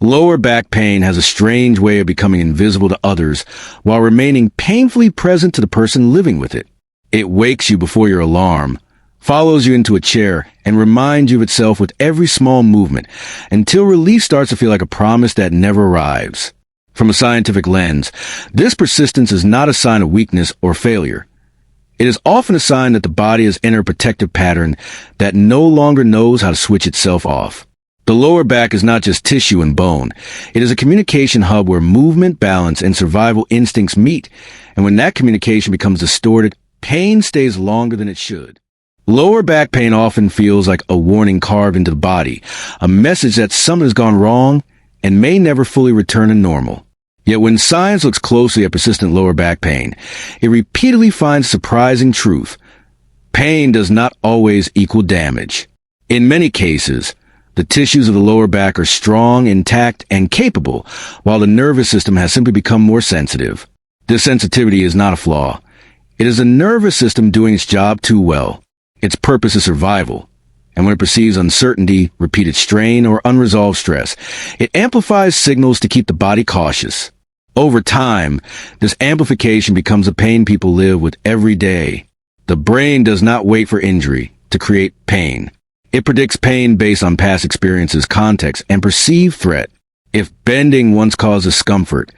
Lower back pain has a strange way of becoming invisible to others while remaining painfully present to the person living with it. It wakes you before your alarm, follows you into a chair, and reminds you of itself with every small movement until relief starts to feel like a promise that never arrives. From a scientific lens, this persistence is not a sign of weakness or failure. It is often a sign that the body has entered a protective pattern that no longer knows how to switch itself off. The lower back is not just tissue and bone. It is a communication hub where movement, balance, and survival instincts meet, and when that communication becomes distorted, pain stays longer than it should. Lower back pain often feels like a warning carved into the body, a message that something has gone wrong and may never fully return to normal. Yet when science looks closely at persistent lower back pain, it repeatedly finds surprising truth. Pain does not always equal damage. In many cases, the tissues of the lower back are strong, intact, and capable, while the nervous system has simply become more sensitive. This sensitivity is not a flaw. It is a nervous system doing its job too well. Its purpose is survival. And when it perceives uncertainty, repeated strain, or unresolved stress, it amplifies signals to keep the body cautious. Over time, this amplification becomes a pain people live with every day. The brain does not wait for injury to create pain. It predicts pain based on past experiences, context, and perceived threat. If bending once caused discomfort,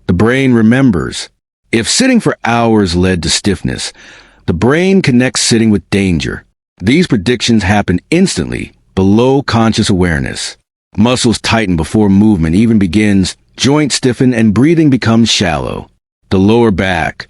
the brain remembers. If sitting for hours led to stiffness, the brain connects sitting with danger. These predictions happen instantly, below conscious awareness. Muscles tighten before movement even begins, joints stiffen, and breathing becomes shallow. The lower back,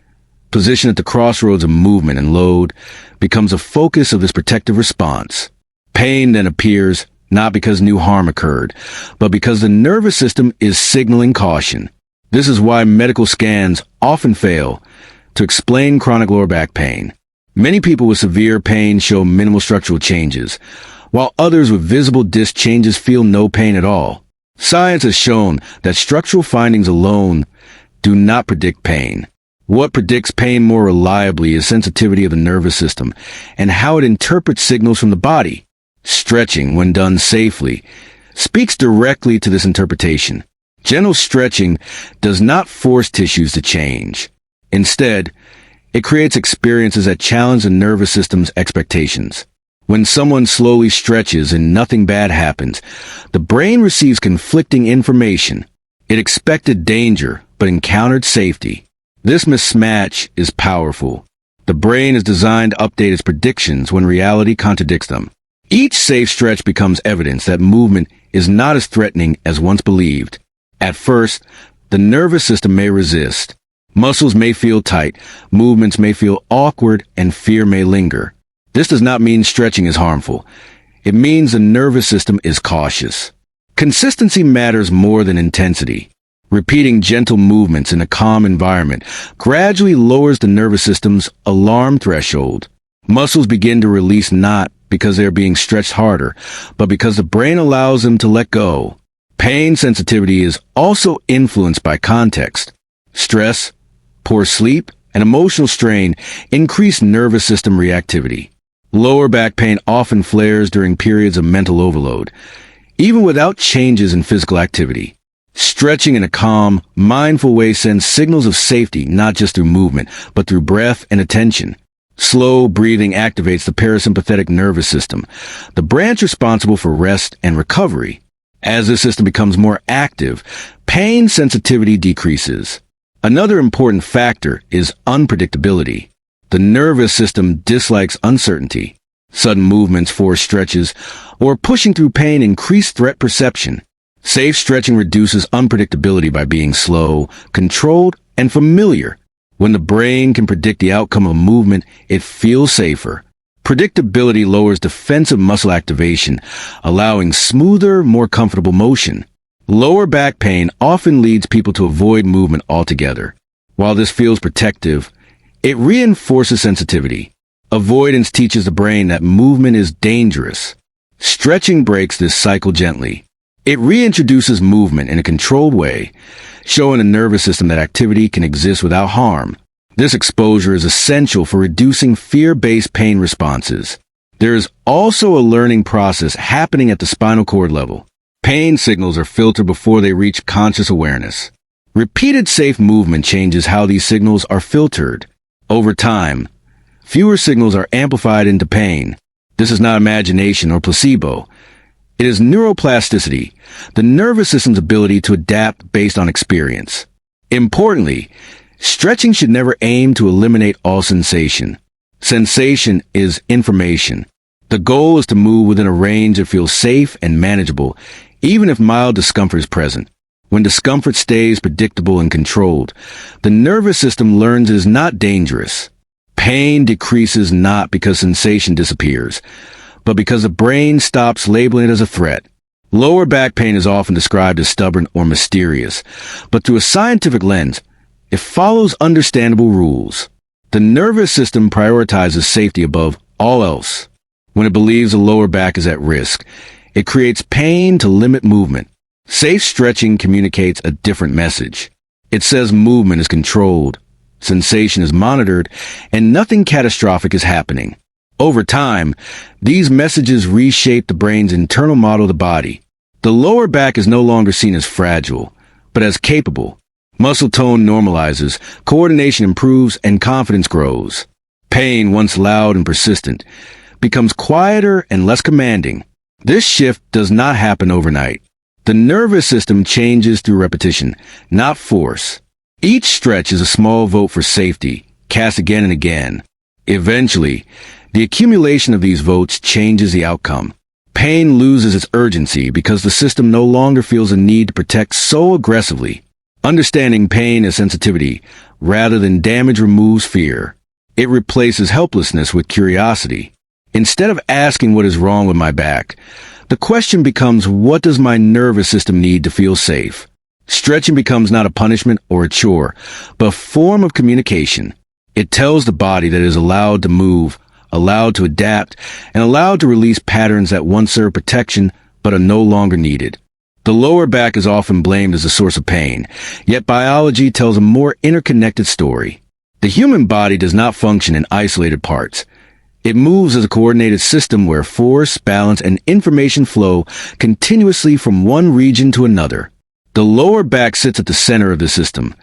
positioned at the crossroads of movement and load, becomes a focus of this protective response. Pain then appears, not because new harm occurred, but because the nervous system is signaling caution. This is why medical scans often fail to explain chronic lower back pain. Many people with severe pain show minimal structural changes, while others with visible disc changes feel no pain at all. Science has shown that structural findings alone do not predict pain. What predicts pain more reliably is sensitivity of the nervous system and how it interprets signals from the body. Stretching, when done safely, speaks directly to this interpretation. Gentle stretching does not force tissues to change. Instead, it creates experiences that challenge the nervous system's expectations. When someone slowly stretches and nothing bad happens, the brain receives conflicting information. It expected danger, but encountered safety. This mismatch is powerful. The brain is designed to update its predictions when reality contradicts them. Each safe stretch becomes evidence that movement is not as threatening as once believed. At first, the nervous system may resist. Muscles may feel tight, movements may feel awkward, and fear may linger. This does not mean stretching is harmful. It means the nervous system is cautious. Consistency matters more than intensity. Repeating gentle movements in a calm environment gradually lowers the nervous system's alarm threshold. Muscles begin to release not because they are being stretched harder, but because the brain allows them to let go. Pain sensitivity is also influenced by context. Stress, poor sleep, and emotional strain increase nervous system reactivity. Lower back pain often flares during periods of mental overload, even without changes in physical activity. Stretching in a calm, mindful way sends signals of safety not just through movement, but through breath and attention. Slow breathing activates the parasympathetic nervous system, the branch responsible for rest and recovery. As this system becomes more active, pain sensitivity decreases. Another important factor is unpredictability. The nervous system dislikes uncertainty. Sudden movements, forced stretches, or pushing through pain increase threat perception. Safe stretching reduces unpredictability by being slow, controlled, and familiar. When the brain can predict the outcome of a movement, it feels safer. Predictability lowers defensive muscle activation, allowing smoother, more comfortable motion. Lower back pain often leads people to avoid movement altogether. While this feels protective, it reinforces sensitivity. Avoidance teaches the brain that movement is dangerous. Stretching breaks this cycle gently. It reintroduces movement in a controlled way, showing the nervous system that activity can exist without harm. This exposure is essential for reducing fear-based pain responses. There is also a learning process happening at the spinal cord level. Pain signals are filtered before they reach conscious awareness. Repeated safe movement changes how these signals are filtered. Over time, fewer signals are amplified into pain. This is not imagination or placebo. It is neuroplasticity, the nervous system's ability to adapt based on experience. Importantly, stretching should never aim to eliminate all sensation. Sensation is information. The goal is to move within a range that feels safe and manageable, even if mild discomfort is present. When discomfort stays predictable and controlled, the nervous system learns it is not dangerous. Pain decreases not because sensation disappears, but because the brain stops labeling it as a threat. Lower back pain is often described as stubborn or mysterious, but through a scientific lens, it follows understandable rules. The nervous system prioritizes safety above all else. When it believes the lower back is at risk, it creates pain to limit movement. Safe stretching communicates a different message. It says movement is controlled, sensation is monitored, and nothing catastrophic is happening. Over time, these messages reshape the brain's internal model of the body. The lower back is no longer seen as fragile, but as capable. Muscle tone normalizes, coordination improves, and confidence grows. Pain, once loud and persistent, becomes quieter and less commanding. This shift does not happen overnight. The nervous system changes through repetition, not force. Each stretch is a small vote for safety, cast again and again. Eventually, the accumulation of these votes changes the outcome. Pain loses its urgency because the system no longer feels a need to protect so aggressively. Understanding pain as sensitivity rather than damage removes fear. It replaces helplessness with curiosity. Instead of asking what is wrong with my back, the question becomes, what does my nervous system need to feel safe? Stretching becomes not a punishment or a chore, but a form of communication. It tells the body that it is allowed to move, allowed to adapt, and allowed to release patterns that once served protection but are no longer needed. The lower back is often blamed as a source of pain, yet biology tells a more interconnected story. The human body does not function in isolated parts. It moves as a coordinated system where force, balance, and information flow continuously from one region to another. The lower back sits at the center of the system,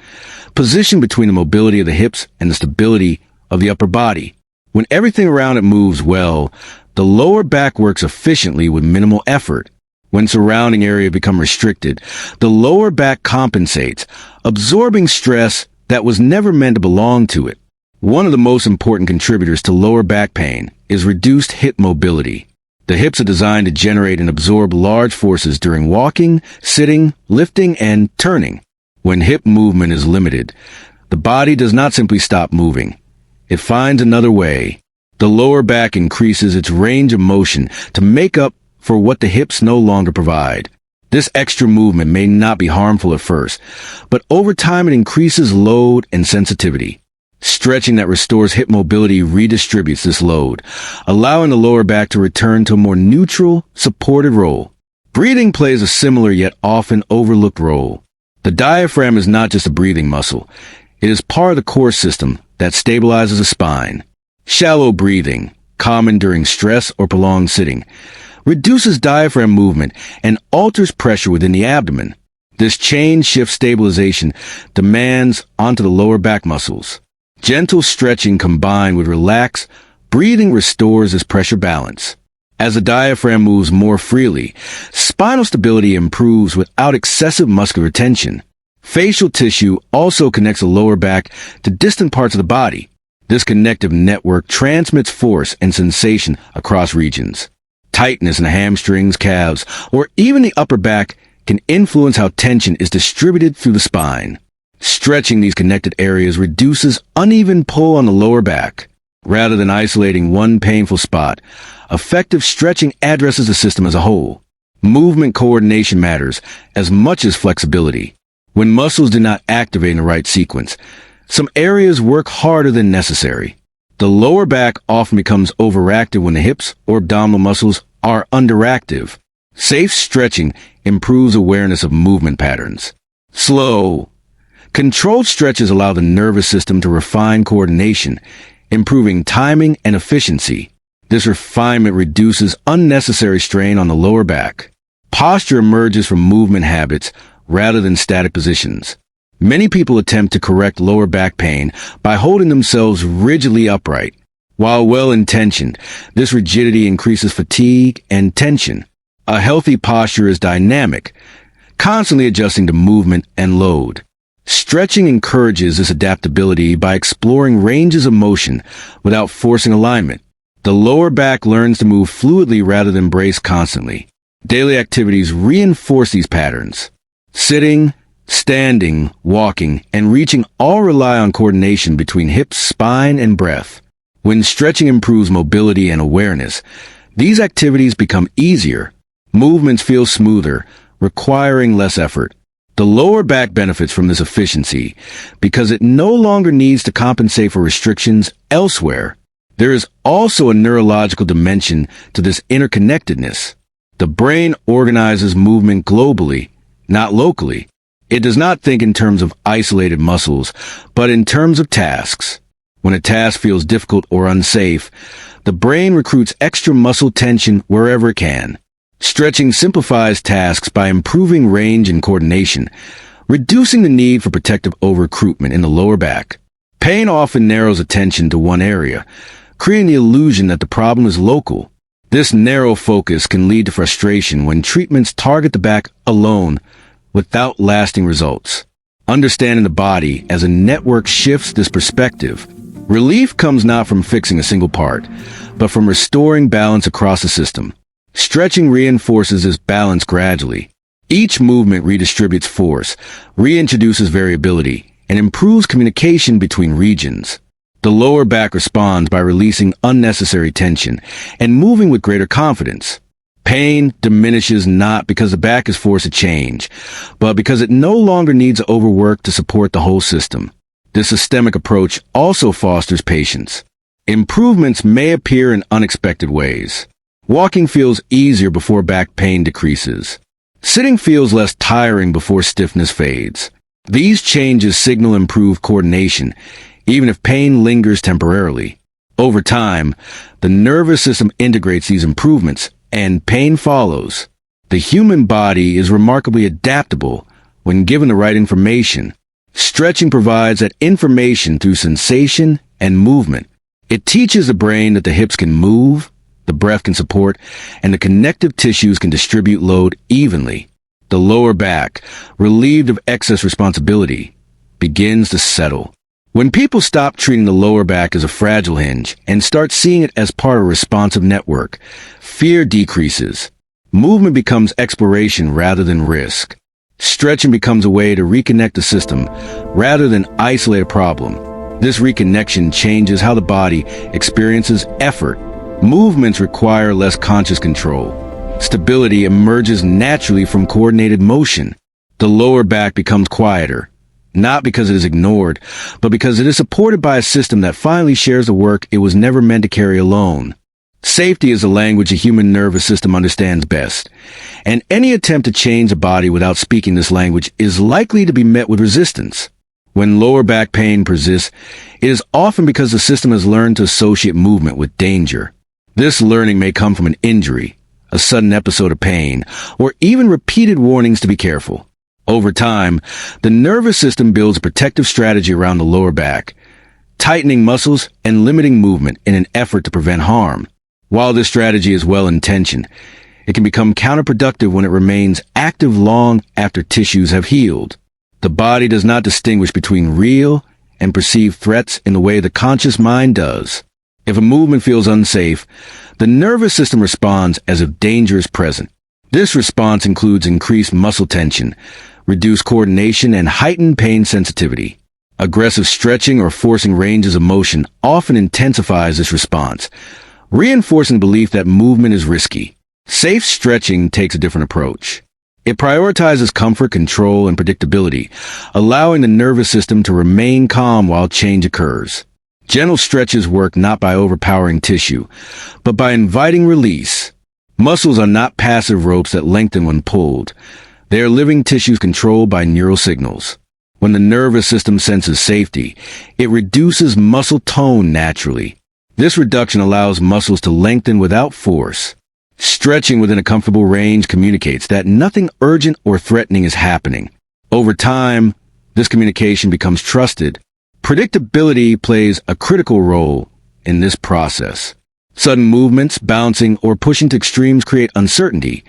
positioned between the mobility of the hips and the stability of the upper body. When everything around it moves well, the lower back works efficiently with minimal effort. When surrounding area becomes restricted, the lower back compensates, absorbing stress that was never meant to belong to it. One of the most important contributors to lower back pain is reduced hip mobility. The hips are designed to generate and absorb large forces during walking, sitting, lifting, and turning. When hip movement is limited, the body does not simply stop moving. It finds another way. The lower back increases its range of motion to make up for what the hips no longer provide. This extra movement may not be harmful at first, but over time it increases load and sensitivity. Stretching that restores hip mobility redistributes this load, allowing the lower back to return to a more neutral, supported role. Breathing plays a similar yet often overlooked role. The diaphragm is not just a breathing muscle. It is part of the core system that stabilizes the spine. Shallow breathing, common during stress or prolonged sitting, reduces diaphragm movement and alters pressure within the abdomen. This change shifts stabilization demands onto the lower back muscles. Gentle stretching combined with relaxed breathing restores this pressure balance. As the diaphragm moves more freely, spinal stability improves without excessive muscular tension. Facial tissue also connects the lower back to distant parts of the body. This connective network transmits force and sensation across regions. Tightness in the hamstrings, calves, or even the upper back can influence how tension is distributed through the spine. Stretching these connected areas reduces uneven pull on the lower back. Rather than isolating one painful spot, effective stretching addresses the system as a whole. Movement coordination matters as much as flexibility. When muscles do not activate in the right sequence, some areas work harder than necessary. The lower back often becomes overactive when the hips or abdominal muscles are underactive. Safe stretching improves awareness of movement patterns. Slow, controlled stretches allow the nervous system to refine coordination, improving timing and efficiency. This refinement reduces unnecessary strain on the lower back. Posture emerges from movement habits rather than static positions. Many people attempt to correct lower back pain by holding themselves rigidly upright. While well-intentioned, this rigidity increases fatigue and tension. A healthy posture is dynamic, constantly adjusting to movement and load. Stretching encourages this adaptability by exploring ranges of motion without forcing alignment. The lower back learns to move fluidly rather than brace constantly. Daily activities reinforce these patterns. Sitting, standing, walking, and reaching all rely on coordination between hips, spine, and breath. When stretching improves mobility and awareness, these activities become easier. Movements feel smoother, requiring less effort. The lower back benefits from this efficiency because it no longer needs to compensate for restrictions elsewhere. There is also a neurological dimension to this interconnectedness. The brain organizes movement globally, not locally. It does not think in terms of isolated muscles, but in terms of tasks. When a task feels difficult or unsafe, the brain recruits extra muscle tension wherever it can. Stretching simplifies tasks by improving range and coordination, reducing the need for protective over-recruitment in the lower back. Pain often narrows attention to one area, creating the illusion that the problem is local. This narrow focus can lead to frustration when treatments target the back alone without lasting results. Understanding the body as a network shifts this perspective. Relief comes not from fixing a single part, but from restoring balance across the system. Stretching reinforces this balance gradually. Each movement redistributes force, reintroduces variability, and improves communication between regions. The lower back responds by releasing unnecessary tension and moving with greater confidence. Pain diminishes not because the back is forced to change, but because it no longer needs to overwork to support the whole system. This systemic approach also fosters patience. Improvements may appear in unexpected ways. Walking feels easier before back pain decreases. Sitting feels less tiring before stiffness fades. These changes signal improved coordination, even if pain lingers temporarily. Over time, the nervous system integrates these improvements, and pain follows. The human body is remarkably adaptable when given the right information. Stretching provides that information through sensation and movement. It teaches the brain that the hips can move, the breath can support, and the connective tissues can distribute load evenly. The lower back, relieved of excess responsibility, begins to settle. When people stop treating the lower back as a fragile hinge and start seeing it as part of a responsive network, fear decreases. Movement becomes exploration rather than risk. Stretching becomes a way to reconnect the system rather than isolate a problem. This reconnection changes how the body experiences effort. Movements require less conscious control. Stability emerges naturally from coordinated motion. The lower back becomes quieter, not because it is ignored, but because it is supported by a system that finally shares the work it was never meant to carry alone. Safety is a language the human nervous system understands best, and any attempt to change the body without speaking this language is likely to be met with resistance. When lower back pain persists, it is often because the system has learned to associate movement with danger. This learning may come from an injury, a sudden episode of pain, or even repeated warnings to be careful. Over time, the nervous system builds a protective strategy around the lower back, tightening muscles and limiting movement in an effort to prevent harm. While this strategy is well-intentioned, it can become counterproductive when it remains active long after tissues have healed. The body does not distinguish between real and perceived threats in the way the conscious mind does. If a movement feels unsafe, the nervous system responds as if danger is present. This response includes increased muscle tension, reduced coordination, and heightened pain sensitivity. Aggressive stretching or forcing ranges of motion often intensifies this response, reinforcing the belief that movement is risky. Safe stretching takes a different approach. It prioritizes comfort, control, and predictability, allowing the nervous system to remain calm while change occurs. Gentle stretches work not by overpowering tissue, but by inviting release. Muscles are not passive ropes that lengthen when pulled. They are living tissues controlled by neural signals. When the nervous system senses safety, it reduces muscle tone naturally. This reduction allows muscles to lengthen without force. Stretching within a comfortable range communicates that nothing urgent or threatening is happening. Over time, this communication becomes trusted. Predictability plays a critical role in this process. Sudden movements, bouncing, or pushing to extremes create uncertainty,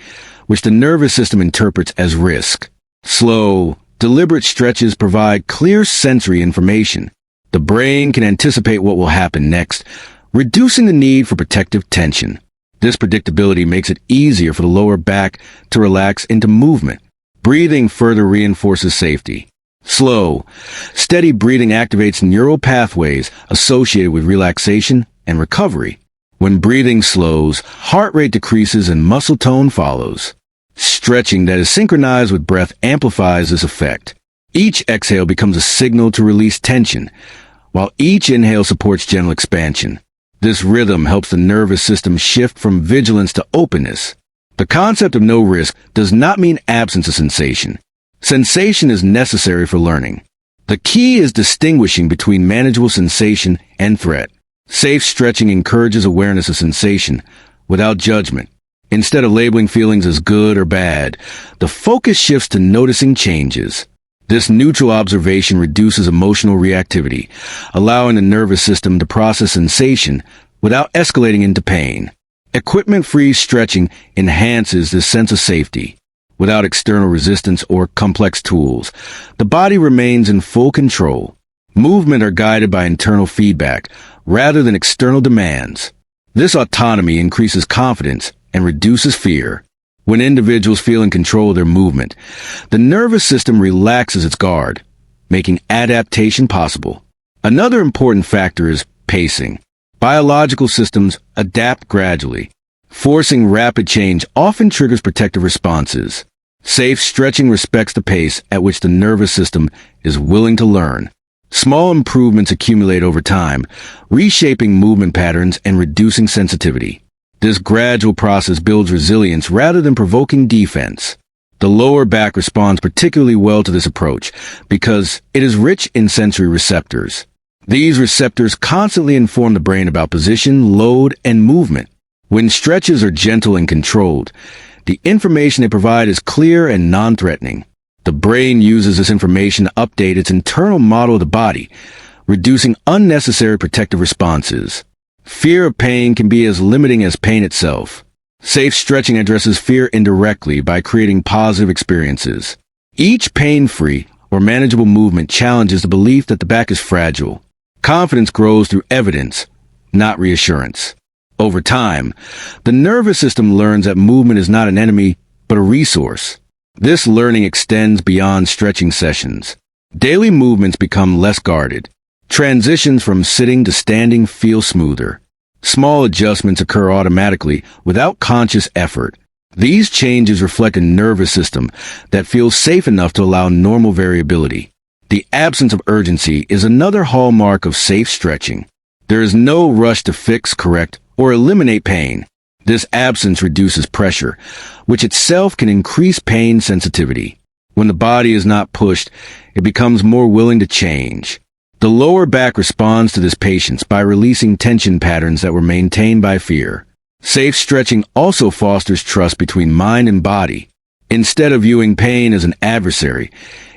which the nervous system interprets as risk. Slow, deliberate stretches provide clear sensory information. The brain can anticipate what will happen next, reducing the need for protective tension. This predictability makes it easier for the lower back to relax into movement. Breathing further reinforces safety. Slow, steady breathing activates neural pathways associated with relaxation and recovery. When breathing slows, heart rate decreases and muscle tone follows. Stretching that is synchronized with breath amplifies this effect. Each exhale becomes a signal to release tension, while each inhale supports gentle expansion. This rhythm helps the nervous system shift from vigilance to openness. The concept of no risk does not mean absence of sensation. Sensation is necessary for learning. The key is distinguishing between manageable sensation and threat. Safe stretching encourages awareness of sensation without judgment. Instead of labeling feelings as good or bad, the focus shifts to noticing changes. This neutral observation reduces emotional reactivity, allowing the nervous system to process sensation without escalating into pain. Equipment-free stretching enhances this sense of safety. Without external resistance or complex tools, the body remains in full control. Movement are guided by internal feedback rather than external demands. This autonomy increases confidence and reduces fear. When individuals feel in control of their movement, the nervous system relaxes its guard, making adaptation possible. Another important factor is pacing. Biological systems adapt gradually. Forcing rapid change often triggers protective responses. Safe stretching respects the pace at which the nervous system is willing to learn. Small improvements accumulate over time, reshaping movement patterns and reducing sensitivity. This gradual process builds resilience rather than provoking defense. The lower back responds particularly well to this approach because it is rich in sensory receptors. These receptors constantly inform the brain about position, load, and movement. When stretches are gentle and controlled, the information they provide is clear and non-threatening. The brain uses this information to update its internal model of the body, reducing unnecessary protective responses. Fear of pain can be as limiting as pain itself. Safe stretching addresses fear indirectly by creating positive experiences. Each pain-free or manageable movement challenges the belief that the back is fragile. Confidence grows through evidence, not reassurance. Over time, the nervous system learns that movement is not an enemy, but a resource. This learning extends beyond stretching sessions. Daily movements become less guarded. Transitions from sitting to standing feel smoother. Small adjustments occur automatically without conscious effort. These changes reflect a nervous system that feels safe enough to allow normal variability. The absence of urgency is another hallmark of safe stretching. There is no rush to fix, correct, or eliminate pain. This absence reduces pressure, which itself can increase pain sensitivity. When the body is not pushed, it becomes more willing to change. The lower back responds to this patience by releasing tension patterns that were maintained by fear. Safe stretching also fosters trust between mind and body. Instead of viewing pain as an adversary,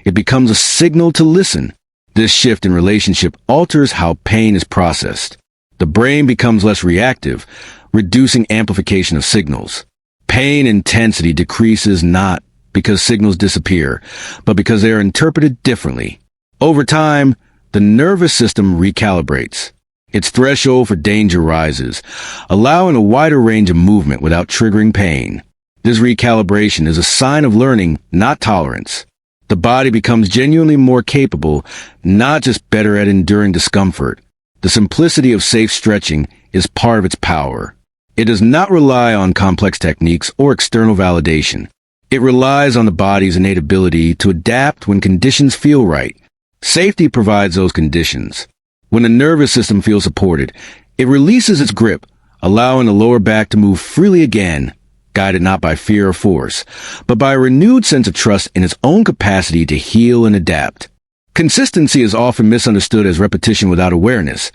it becomes a signal to listen. This shift in relationship alters how pain is processed. The brain becomes less reactive, reducing amplification of signals. Pain intensity decreases not because signals disappear, but because they are interpreted differently. Over time, the nervous system recalibrates. Its threshold for danger rises, allowing a wider range of movement without triggering pain. This recalibration is a sign of learning, not tolerance. The body becomes genuinely more capable, not just better at enduring discomfort. The simplicity of safe stretching is part of its power. It does not rely on complex techniques or external validation. It relies on the body's innate ability to adapt when conditions feel right. Safety provides those conditions. When the nervous system feels supported, it releases its grip, allowing the lower back to move freely again, guided not by fear or force, but by a renewed sense of trust in its own capacity to heal and adapt. Consistency is often misunderstood as repetition without awareness.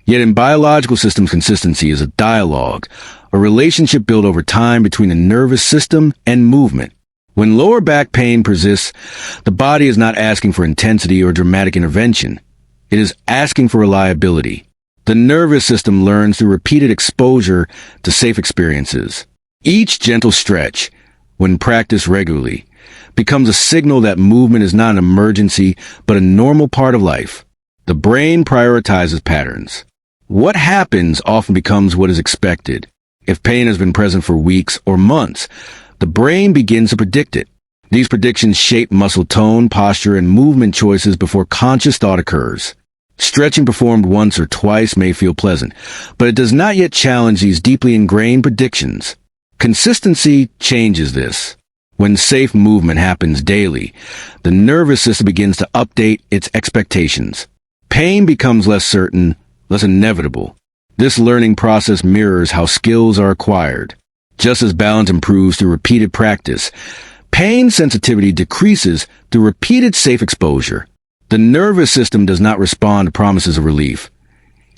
Yet in biological systems, consistency is a dialogue, a relationship built over time between the nervous system and movement. When lower back pain persists, the body is not asking for intensity or dramatic intervention. It is asking for reliability. The nervous system learns through repeated exposure to safe experiences. Each gentle stretch, when practiced regularly, becomes a signal that movement is not an emergency, but a normal part of life. The brain prioritizes patterns. What happens often becomes what is expected. If pain has been present for weeks or months, the brain begins to predict it. These predictions shape muscle tone, posture, and movement choices before conscious thought occurs. Stretching performed once or twice may feel pleasant, but it does not yet challenge these deeply ingrained predictions. Consistency changes this. When safe movement happens daily, the nervous system begins to update its expectations. Pain becomes less certain, less inevitable. This learning process mirrors how skills are acquired. Just as balance improves through repeated practice, pain sensitivity decreases through repeated safe exposure. The nervous system does not respond to promises of relief.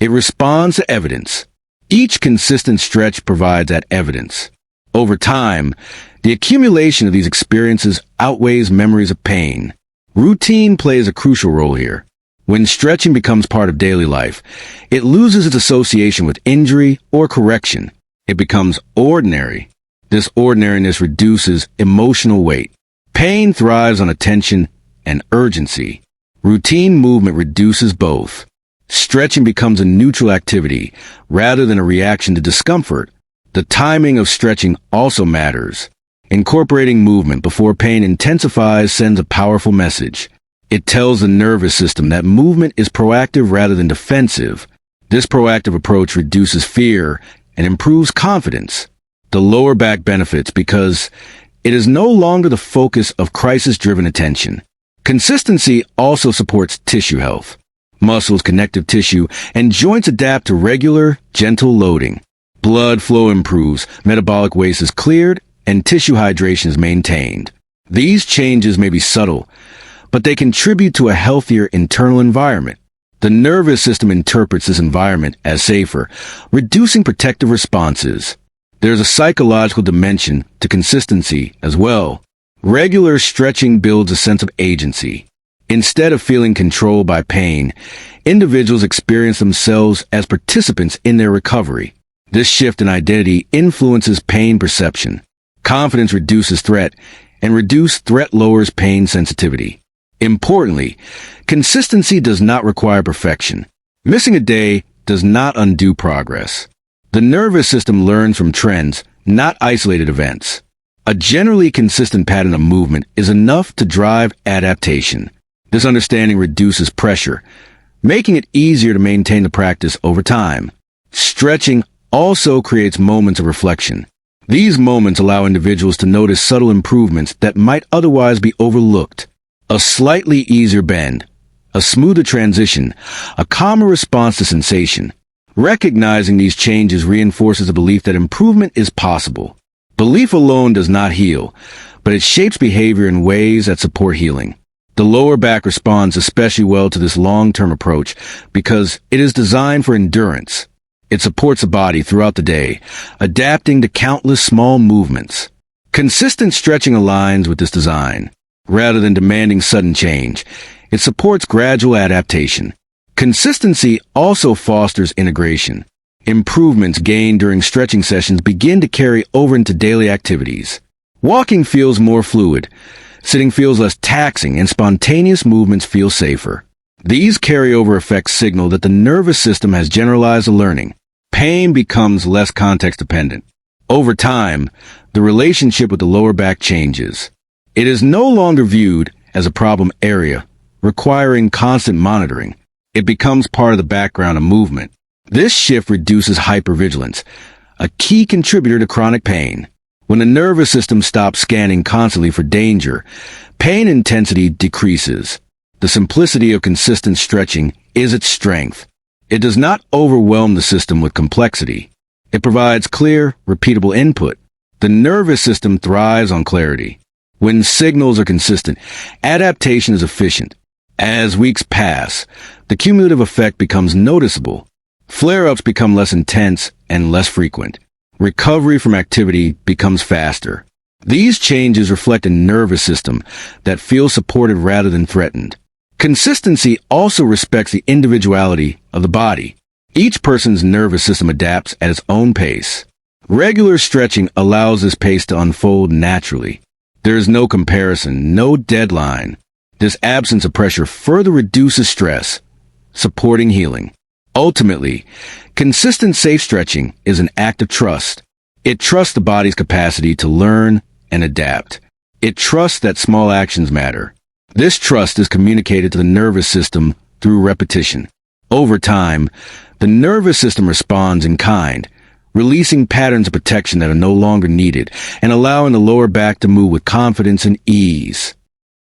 It responds to evidence. Each consistent stretch provides that evidence. Over time, the accumulation of these experiences outweighs memories of pain. Routine plays a crucial role here. When stretching becomes part of daily life, it loses its association with injury or correction. It becomes ordinary. This ordinariness reduces emotional weight. Pain thrives on attention and urgency. Routine movement reduces both. Stretching becomes a neutral activity rather than a reaction to discomfort. The timing of stretching also matters. Incorporating movement before pain intensifies sends a powerful message. It tells the nervous system that movement is proactive rather than defensive. This proactive approach reduces fear and improves confidence. The lower back benefits because it is no longer the focus of crisis-driven attention. Consistency also supports tissue health. Muscles, connective tissue, and joints adapt to regular, gentle loading. Blood flow improves, metabolic waste is cleared, and tissue hydration is maintained. These changes may be subtle, but they contribute to a healthier internal environment. The nervous system interprets this environment as safer, reducing protective responses. There's a psychological dimension to consistency as well. Regular stretching builds a sense of agency. Instead of feeling controlled by pain, individuals experience themselves as participants in their recovery. This shift in identity influences pain perception. Confidence reduces threat, and reduced threat lowers pain sensitivity. Importantly, consistency does not require perfection. Missing a day does not undo progress. The nervous system learns from trends, not isolated events. A generally consistent pattern of movement is enough to drive adaptation. This understanding reduces pressure, making it easier to maintain the practice over time. Stretching also creates moments of reflection. These moments allow individuals to notice subtle improvements that might otherwise be overlooked. A slightly easier bend, a smoother transition, a calmer response to sensation. Recognizing these changes reinforces the belief that improvement is possible. Belief alone does not heal, but it shapes behavior in ways that support healing. The lower back responds especially well to this long-term approach because it is designed for endurance. It supports the body throughout the day, adapting to countless small movements. Consistent stretching aligns with this design. Rather than demanding sudden change, it supports gradual adaptation. Consistency also fosters integration. Improvements gained during stretching sessions begin to carry over into daily activities. Walking feels more fluid, sitting feels less taxing, and spontaneous movements feel safer. These carryover effects signal that the nervous system has generalized the learning. Pain becomes less context-dependent. Over time, the relationship with the lower back changes. It is no longer viewed as a problem area, requiring constant monitoring. It becomes part of the background of movement. This shift reduces hypervigilance, a key contributor to chronic pain. When the nervous system stops scanning constantly for danger, pain intensity decreases. The simplicity of consistent stretching is its strength. It does not overwhelm the system with complexity. It provides clear, repeatable input. The nervous system thrives on clarity. When signals are consistent, adaptation is efficient. As weeks pass, the cumulative effect becomes noticeable. Flare-ups become less intense and less frequent. Recovery from activity becomes faster. These changes reflect a nervous system that feels supported rather than threatened. Consistency also respects the individuality of the body. Each person's nervous system adapts at its own pace. Regular stretching allows this pace to unfold naturally. There is no comparison, no deadline. This absence of pressure further reduces stress, supporting healing. Ultimately, consistent safe stretching is an act of trust. It trusts the body's capacity to learn and adapt. It trusts that small actions matter. This trust is communicated to the nervous system through repetition. Over time, the nervous system responds in kind, releasing patterns of protection that are no longer needed and allowing the lower back to move with confidence and ease.